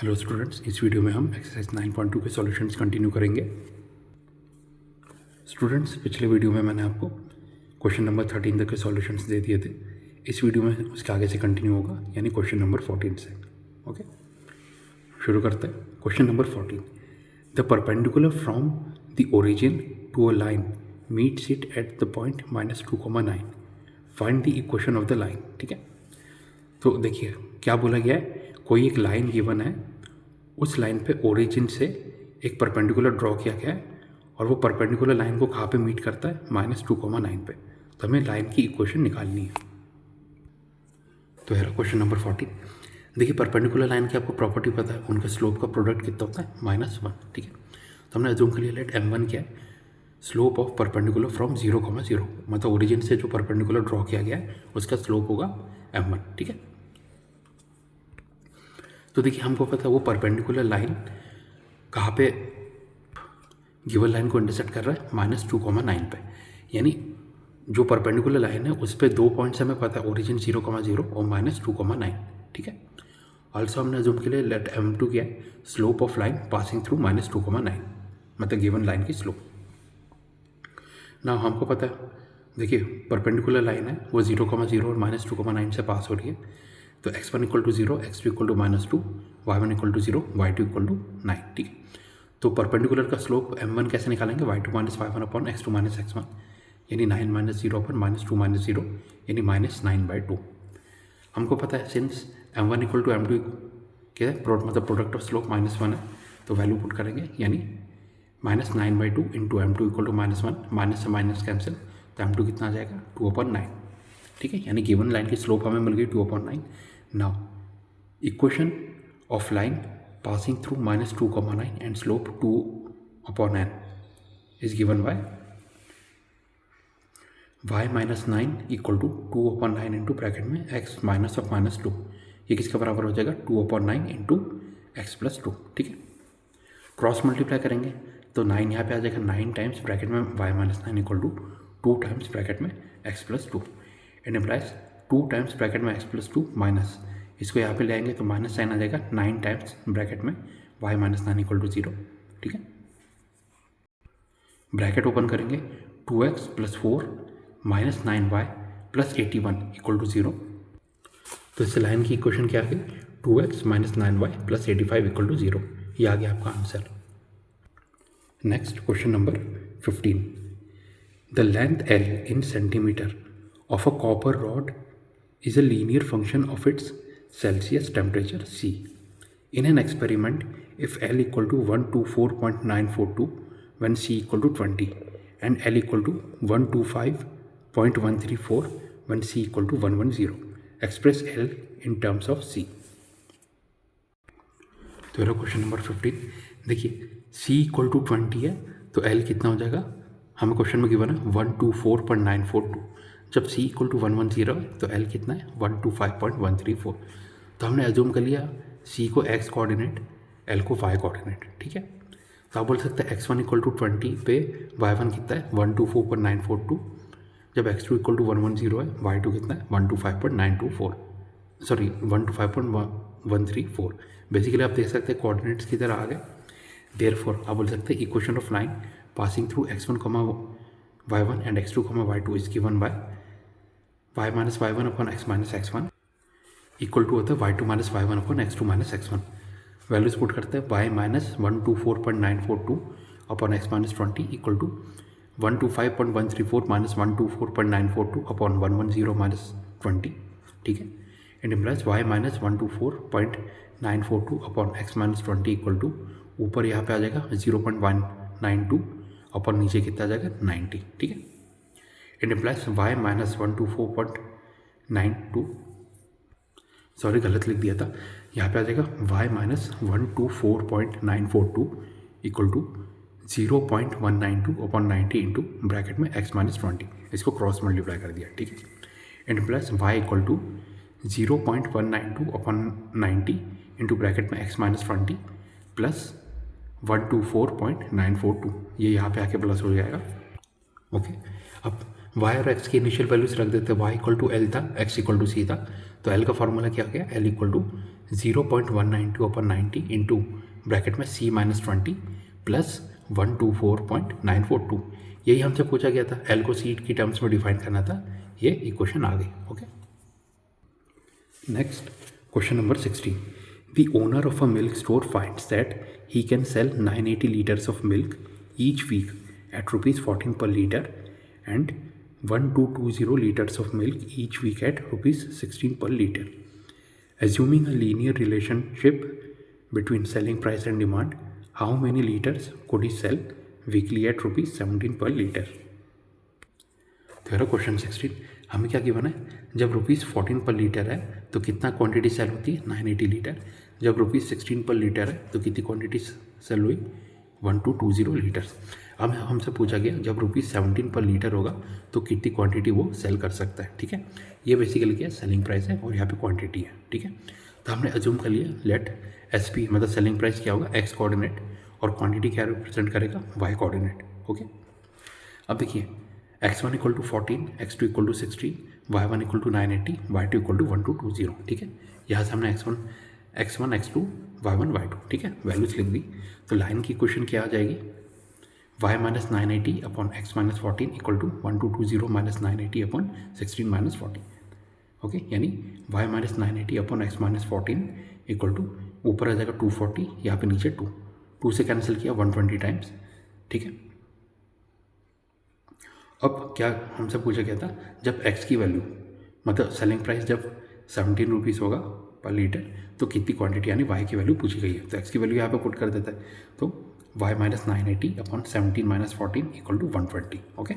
Hello students, इस video में हम एक्सरसाइज 9.2 के सॉल्यूशंस कंटिन्यू करेंगे। स्टूडेंट्स, पिछले वीडियो में मैंने आपको क्वेश्चन नंबर 13 तक के सॉल्यूशंस दे दिए थे। इस वीडियो में उसके आगे से कंटिन्यू होगा, यानी क्वेश्चन नंबर 14 से। ओके, शुरू करते हैं। Question number 14, the perpendicular from the origin to a line meets it at the point -2,9। Find the equation of the line. ठीक है, तो देखिए क्या बोला गया है। कोई एक लाइन गिवन है, उस लाइन पे ओरिजिन से एक परपेंडिकुलर ड्रॉ किया गया है और वो परपेंडिकुलर लाइन को कहाँ पे मीट करता है, -2,9 पे। तो हमें लाइन की इक्वेशन निकालनी है। तो है क्वेश्चन नंबर 14। देखिए, परपेंडिकुलर लाइन की आपको प्रॉपर्टी पता है, उनका स्लोप का प्रोडक्ट कितना होता है, -1। ठीक है, तो हमने अज्यूम कर लिया लेट m1 क्या है, स्लोप ऑफ परपेंडिकुलर फ्रॉम 0,0, मतलब ओरिजिन से जो परपेंडिकुलर ड्रॉ किया गया है उसका स्लोप होगा m1। ठीक है, तो देखिए हमको पता है वो परपेंडिकुलर लाइन कहाँ पे गिवन लाइन को इंटरसेक्ट कर रहा है, -2,9 पे। यानी जो परपेंडिकुलर लाइन है उस पर दो पॉइंट्स हमें पता है, ओरिजिन 0,0 और -2,9। ठीक है, ऑल्सो हमने अज्यूम के लिए लेट m2 क्या है, slope of line passing through -2,9, मतलब गिवन लाइन की स्लोप। ना हमको पता है, देखिए परपेंडिकुलर लाइन है वो 0,0 और -2,9 से पास हो रही है। तो x1 = 0, x2 = -2, y1 = 0, y2 = 9। ठीक है, तो परपेंडिकुलर का स्लोप m1 कैसे निकालेंगे, y2 - y1 upon x2 - x1, यानी 9 - 0 अपॉन -2 - 0, यानी -9/2। हमको पता है सिंस m1 = m2 क्या है, मतलब प्रोडक्ट ऑफ स्लोप -1 है, तो वैल्यू पुट करेंगे, यानी -9/2 इंटू m2 = -1, माइनस से माइनस कैंसिल, तो m2 कितना आ जाएगा, 2/9। ठीक है, यानी गिवन लाइन की स्लोप हमें मिल गई 2/9। Now equation of line passing through -2,9 and slope 2/n is given by y - 9 = 2/9 into bracket में x -2। ये किसके बराबर हो जाएगा, 2/9 इंटू x + 2। ठीक है, क्रॉस मल्टीप्लाई करेंगे तो 9 यहाँ पे आ जाएगा, 9 टाइम्स ब्रैकेट में y - 9 = 2 टाइम्स ब्रैकेट में x + 2। It implies 2 times bracket में x + 2 माइनस, इसको यहाँ पे ले आएंगे तो माइनस साइन आ जाएगा, 9 टाइम्स ब्रैकेट में y - 9 = 0। ठीक है, ब्रैकेट ओपन करेंगे, 2x + 4 - 9y + 81 = 0। तो इस लाइन की इक्वेशन क्या है, 2x - 9y + 85 = 0। ये आ गया आपका answer. Next question number 15, the length L in centimeter of a copper rod is a linear function of its Celsius temperature C. In an experiment, if L = 124.942 when C = 20 and L = 125.134 when C = 110, express L in terms of C. तो मेरा question number 15, देखिए C = 20 है तो L कितना हो जाएगा, हमें question में गिवन है 124.942। जब C = 110 है तो L कितना है, 125.134। तो हमने एज्यूम कर लिया C को x कोऑर्डिनेट, L को y कोऑर्डिनेट। ठीक है, तो आप बोल सकते हैं x1 = 20 पे y1 कितना है, 124.942। जब x2 = 110 है, y2 कितना है, 125.924, सॉरी 125.134। बेसिकली आप देख सकते हैं कोऑर्डिनेट्स की तरह आ गए। देयरफॉर आप बोल सकते हैं equation of line passing through x1, y1 and x2, y2 is given by y - y1 upon x - x1 equal to होता है y2 - y1 upon x2 - x1। Values put करते हैं, y - 124.942 upon x - 20 equal to 125.134 - 124.942 upon 110 - 20। ठीक है, it implies y - 124.942 upon x - 20 equal to, ऊपर यहाँ पे आ जाएगा 0.192 अपॉन नीचे कितना आ जाएगा, 90। ठीक है, इट इम्प्लाइज y - 124.92, सॉरी गलत लिख दिया था, यहाँ पे आ जाएगा y - 124.942 equal to 0.192 upon 90 into bracket में x - 20। इसको क्रॉस मल्टीप्लाई कर दिया। ठीक है, it plus y = 0.192 upon 90 into bracket में x - 20 प्लस 124.942, ये यहाँ पे आके प्लस हो जाएगा। ओके, अब y और x की इनिशियल वैल्यूज रख देते हैं, y = L था, x = C था, तो L का फॉर्मूला क्या हो गया, L = 0.192/90 इंटू ब्रैकेट में C - 20 प्लस 124.942, यही हमसे पूछा गया था। एल को सी की टर्म्स में डिफाइन करना था, ये इक्वेशन आ गई। Okay, next question number 16। The owner of a milk store finds that he can sell 980 litres of milk each week at ₹14 per liter and 1220 liters of milk each week at ₹16 per liter. Assuming a linear relationship between selling price and demand, how many liters could he sell weekly at ₹17 per liter? तो question 16 हमें क्या given है, जब ₹14 पर litre है तो कितना quantity sell होती है, 980 लीटर। जब ₹16 पर लीटर है तो कितनी क्वांटिटी सेल हुई, 1220 लीटर्स। अब हमसे पूछा गया जब ₹17 पर लीटर होगा तो कितनी क्वांटिटी वो सेल कर सकता है। ठीक है, ये बेसिकली क्या है, सेलिंग प्राइस है और यहाँ पे क्वांटिटी है। ठीक है, तो हमने अज्यूम कर लिया लेट SP मतलब सेलिंग प्राइस क्या होगा, x कोऑर्डिनेट, और क्वांटिटी क्या रिप्रेजेंट करेगा, y कोऑर्डिनेट। ओके, अब देखिए x1 = 14, x2 = 16, y1 = 980, y2 = 1220। ठीक है, यहाँ से हमने x1, x2, y1, y2 ठीक है वैल्यूज लिख दी। तो लाइन की इक्वेशन क्या आ जाएगी, y - 980 upon x - 14 = 1220 - 980 upon 16 - 14। Okay, यानी y - 980 upon x - 14 equal to ऊपर आ जाएगा 240, यहाँ पे नीचे 2 से कैंसिल किया 120 टाइम्स। ठीक है, अब क्या हमसे पूछा गया था, जब x की वैल्यू मतलब सेलिंग प्राइस जब 17 रुपीज़ होगा पर लीटर तो कितनी क्वांटिटी यानी y की वैल्यू पूछी गई है। तो x की वैल्यू यहाँ पे पुट कर देता है, तो y - 980 upon 17 - 14 equal to 120। Okay,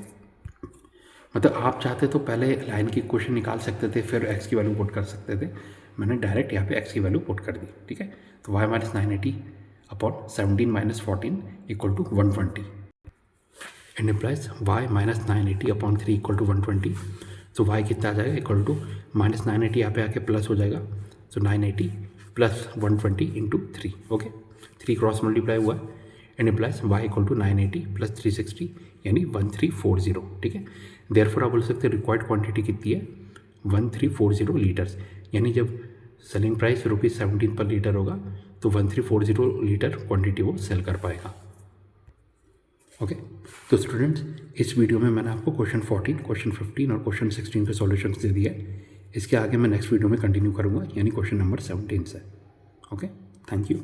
मतलब आप चाहते तो पहले लाइन की इक्वेशन निकाल सकते थे, फिर x की वैल्यू पुट कर सकते थे। मैंने डायरेक्ट यहाँ पे x की वैल्यू पुट कर दी। ठीक है, तो y - 980 upon 17 - 14 equal to 120 and implies y - 980 upon 3 equal to 120। तो y कितना आ जाएगा, इक्वल टू -980 यहाँ पे आके प्लस हो जाएगा, तो 980 plus 120 into 3। Okay, 3 cross multiply हुआ एंड इम्प्लाइज y = 980 प्लस 360 यानी 1340। ठीक है, देयरफॉर आप बोल सकते हैं रिक्वायर्ड क्वांटिटी कितनी है, 1340 लीटर्स। यानी जब सेलिंग प्राइस ₹17 पर लीटर होगा तो 1340 लीटर क्वांटिटी वो सेल कर पाएगा। ओके, तो स्टूडेंट्स इस वीडियो में मैंने आपको क्वेश्चन 14, क्वेश्चन 15 और क्वेश्चन 16 के सॉल्यूशंस दे दिए। इसके आगे मैं नेक्स्ट वीडियो में कंटिन्यू करूँगा, यानी क्वेश्चन नंबर 17 से। Okay, thank you.